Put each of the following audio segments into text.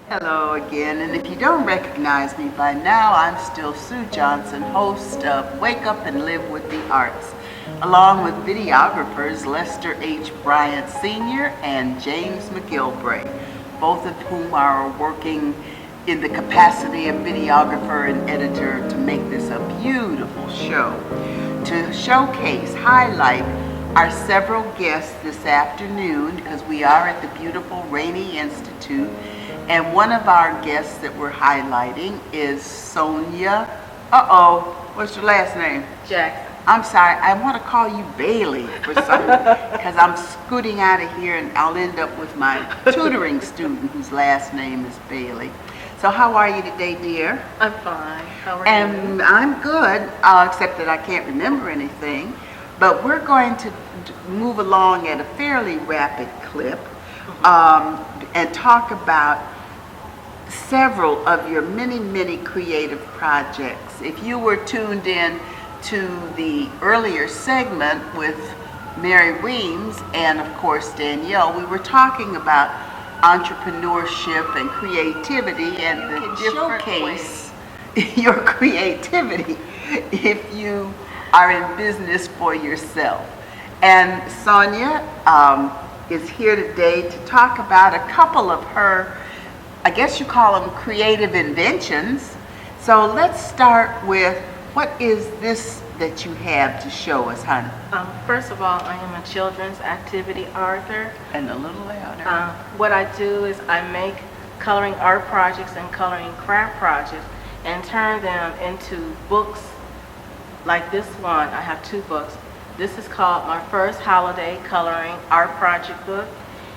Hello again, and if you don't recognize me by now, I'm still Sue Johnson, host of Wake Up and Live with the Arts, along with videographers Lester H. Bryant Sr. and James McGilvray, both of whom are working in the capacity of videographer and editor to make this a beautiful show. To showcase, highlight our several guests this afternoon, because we are at the beautiful Rainey Institute. And one of our guests that we're highlighting is Sonya. What's your last name? Jackson. I'm sorry, I want to call you Bailey for some, because I'm scooting out of here and I'll end up with my tutoring student whose last name is Bailey. So how are you today, dear? I'm fine. How are you? And I'm good, except that I can't remember anything. But we're going to move along at a fairly rapid clip and talk about several of your many creative projects. If you were tuned in to the earlier segment with Mary Weems and of course Danielle, we were talking about entrepreneurship and creativity, and the showcase your creativity if you are in business for yourself. And Sonya is here today to talk about a couple of her, I guess you call them creative inventions. So let's start with, what is this that you have to show us, honey? First of all, I am a children's activity author. And a little louder. What I do is I make coloring art projects and coloring craft projects and turn them into books like this one. I have two books. This is called My First Holiday Coloring Art Project Book.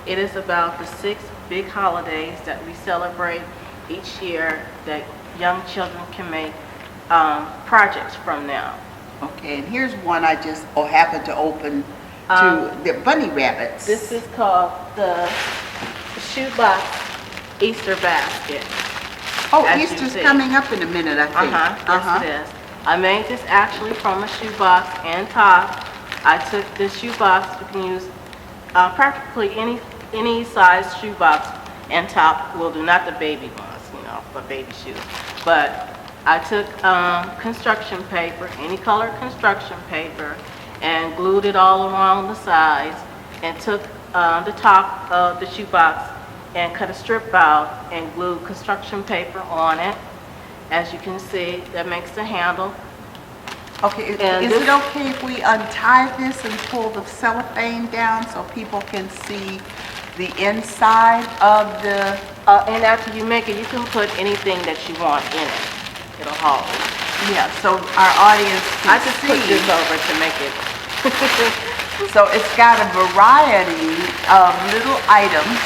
It is about the 6 big holidays that we celebrate each year that young children can make projects from now. Okay, and here's one I just happened to open to the bunny rabbits. This is called the Shoebox Easter Basket. Oh, Easter's coming up in a minute, I think. Yes, it is. I made this actually from a shoebox and top. I took this shoebox. You can use practically any size shoebox and top will do, not the baby ones, for baby shoes. But I took construction paper, any color construction paper, and glued it all around the sides, and took the top of the shoebox and cut a strip out and glued construction paper on it. As you can see, that makes the handle. Okay, is it okay if we untie this and pull the cellophane down so people can see the inside of the... and after you make it, you can put anything that you want in it. It'll hold. Yeah, so our audience can I just put this over to make it. So it's got a variety of little items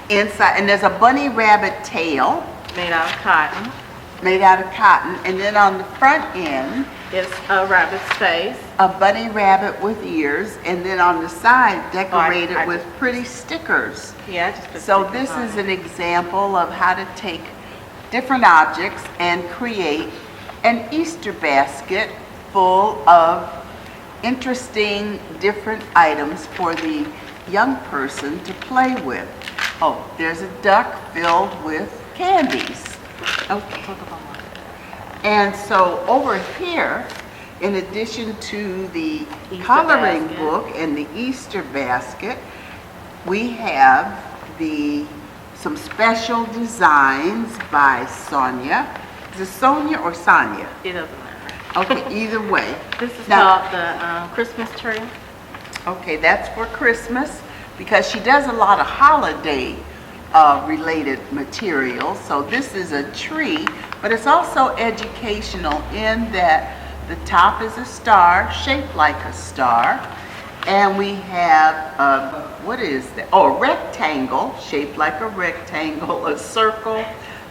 inside, and there's a bunny rabbit tail Made out of cotton. And then on the front end It's a rabbit's face. a bunny rabbit with ears, and then on the side decorated with pretty stickers. Yeah, I just put So stickers this on is it. an example of how to take different objects and create an Easter basket full of interesting different items for the young person to play with. Oh, there's a duck filled with candies. Okay. And so over here, in addition to the Easter coloring basket. book and the Easter basket, we have some special designs by Sonya. Is it Sonya or Sonya? It doesn't matter. Okay, either way. This is Now- called the Christmas tree. Okay, that's for Christmas, because she does a lot of holiday related materials. So this is a tree, but it's also educational in that the top is a star, shaped like a star. And we have, what is that? Oh, a rectangle, shaped like a rectangle, a circle,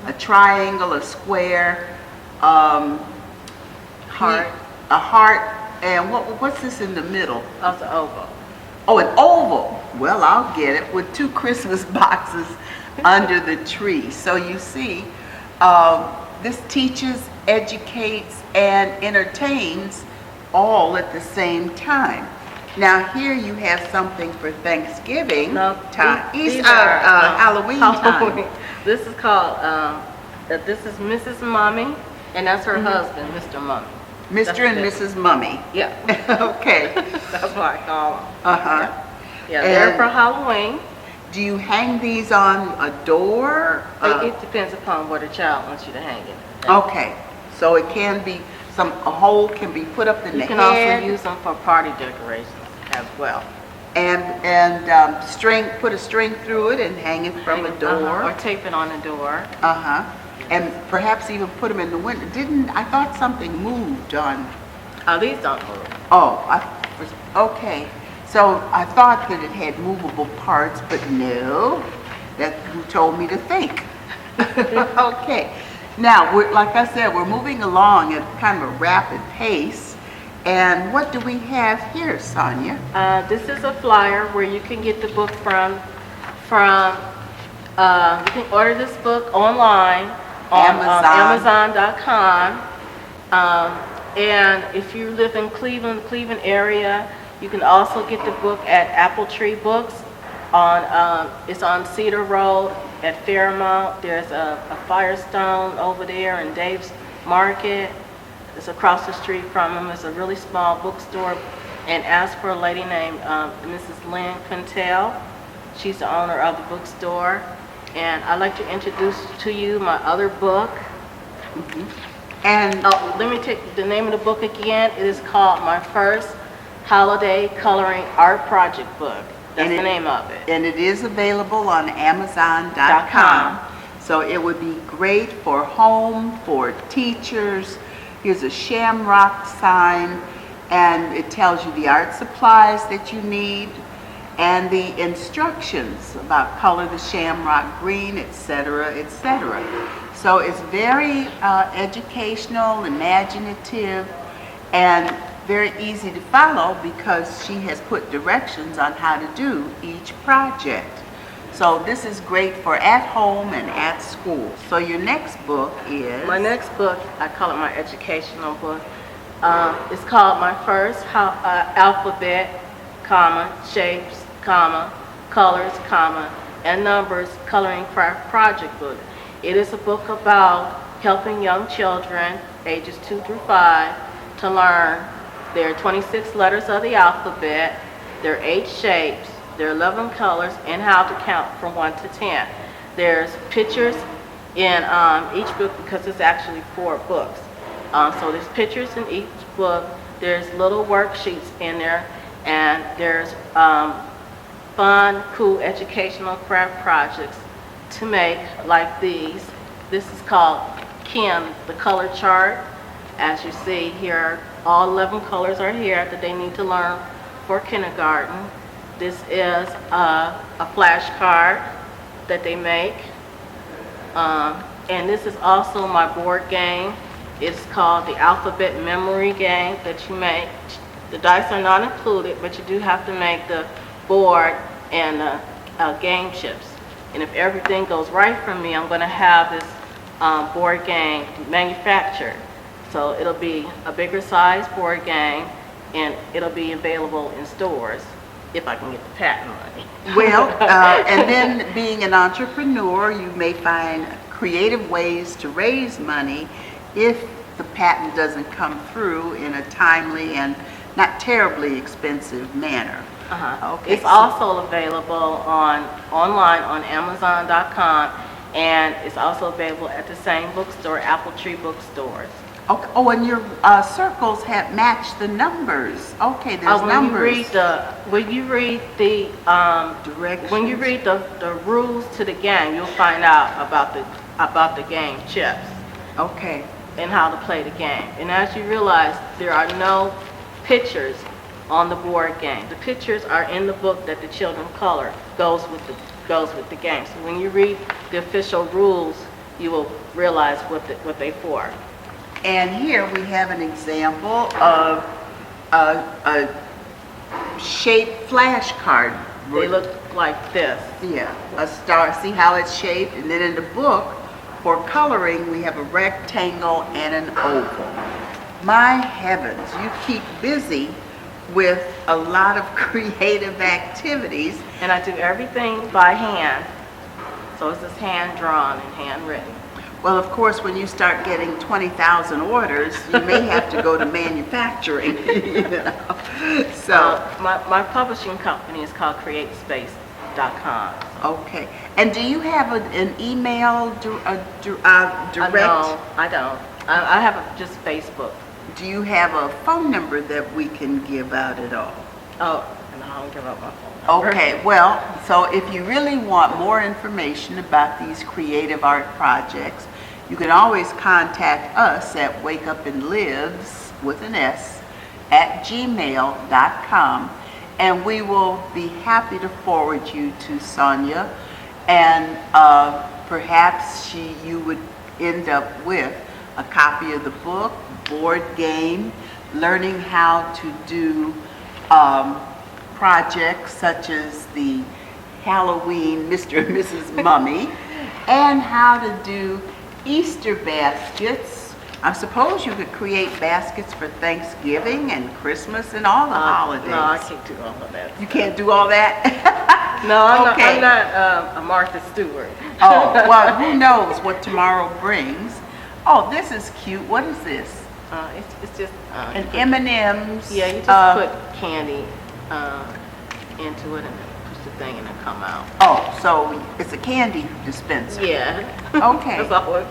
a triangle, a square, Heart. a heart, and what's this in the middle? Of the oval. Oh, an oval. Well, I'll get it, with 2 Christmas boxes under the tree. So you see, this teaches, educates, and entertains all at the same time. Now here you have something for Thanksgiving No, time. these Easter, are Halloween time. This is called, this is Mrs. Mummy, and that's her husband, Mr. Mummy. Mr. and That's Mrs. Mummy. Yeah, Okay. that's what I call them. Uh-huh. Yeah, they're And for Halloween. do you hang these on a door? It depends upon where the child wants you to hang it. Okay, so it can be, a hole can be put up in You the can head. also use them for party decorations as well. And put a string through it and hang it from a Or door. tape it on the door. Uh-huh. And perhaps even put them in the window. I thought something moved on, Oh, these don't move. okay. So I thought that it had movable parts, but no, that's who told me to think. Okay. Now, like I said, we're moving along at kind of a rapid pace. And what do we have here, Sonya? This is a flyer where you can get the book from, you can order this book online on Amazon.com. And if you live in Cleveland area, you can also get the book at Apple Tree Books. It's on Cedar Road at Fairmount. There's a Firestone over there in Dave's Market. It's across the street from them. It's a really small bookstore. And ask for a lady named Mrs. Lynn Quintel. She's the owner of the bookstore. And I'd like to introduce to you my other book. And Let me take the name of the book again. It is called My First Holiday Coloring Art Project Book. That's the name of it. And it is available on Amazon.com. So it would be great for home, for teachers. Here's a shamrock sign, and it tells you the art supplies that you need and the instructions about color the shamrock green, etc., etc. So it's very educational, imaginative, and very easy to follow because she has put directions on how to do each project. So this is great for at home and at school. So your next book is? My next book, I call it my educational book. It's called My First Alphabet, Shapes, Colors, and Numbers Coloring Craft Project Book. It is a book about helping young children, ages 2 through 5, to learn their 26 letters of the alphabet, their 8 shapes, their 11 colors, and how to count from 1 to 10. There's pictures in each book because it's actually 4 books. So there's pictures in each book. There's little worksheets in there, and there's fun, cool educational craft projects to make like these. This is called Kim, the color chart. As you see here, all 11 colors are here that they need to learn for kindergarten. This is a flashcard that they make. And this is also my board game. It's called the Alphabet Memory Game that you make. The dice are not included, but you do have to make the board and the game chips. And if everything goes right for me, I'm going to have this board game manufactured. So it'll be a bigger size board game, and it'll be available in stores if I can get the patent money. Well, and then being an entrepreneur, you may find creative ways to raise money if the patent doesn't come through in a timely and not terribly expensive manner. Okay. It's also available online on Amazon.com, and it's also available at the same bookstore, Apple Tree bookstores. Okay. Oh, and your circles have matched the numbers. Okay, there's numbers. When you read the Directions. when you read the rules to the game, you'll find out about the game chips Okay. and how to play the game. And as you realize, there are no pictures on the board game. The pictures are in the book that the children color goes with the game. So when you read the official rules, you will realize what they for. And here we have an example of a shaped flashcard. They look like this. Yeah, a star. See how it's shaped? And then in the book, for coloring, we have a rectangle and an oval. My heavens, you keep busy with a lot of creative activities. And I do everything by hand. So it's just hand drawn and handwritten. Well, of course, when you start getting 20,000 orders, you may have to go to manufacturing, you know. So, My publishing company is called createspace.com. okay. And do you have an email direct? No, I don't. I have just Facebook. Do you have a phone number that we can give out at all? Oh, and I don't give up my phone number. Okay, well, so if you really want more information about these creative art projects, you can always contact us at wakeupandlives with an S at gmail.com, and we will be happy to forward you to Sonya, and perhaps you would end up with a copy of the book, board game, learning how to do projects such as the Halloween Mr. and Mrs. Mummy, and how to do Easter baskets. I suppose you could create baskets for Thanksgiving and Christmas and all the holidays. No, I can't do all of that. You can't do all that? No, Okay. I'm not a Martha Stewart. Oh, well, who knows what tomorrow brings. Oh, this is cute. What is this? It's just An M&M's. yeah, you just put candy into it and then push the thing and it come out. Oh, so it's a candy dispenser. Yeah. Okay. That's all it is.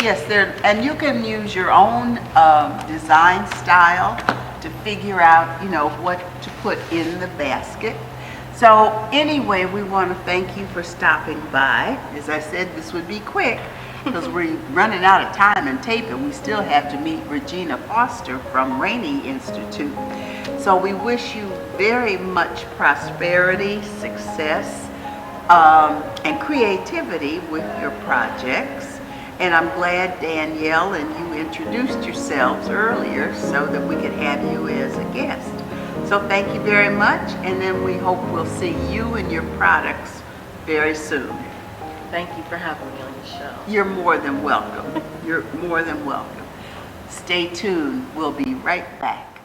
Yes, and you can use your own design style to figure out, you know, what to put in the basket. So anyway, we want to thank you for stopping by. As I said, this would be quick because we're running out of time and tape, and we still have to meet Regina Foster from Rainey Institute. So we wish you very much prosperity, success, and creativity with your projects. And I'm glad Danielle and you introduced yourselves earlier so that we could have you as a guest. So thank you very much, and then we hope we'll see you and your products very soon. Thank you for having me on your show. You're more than welcome. You're more than welcome. Stay tuned. We'll be right back.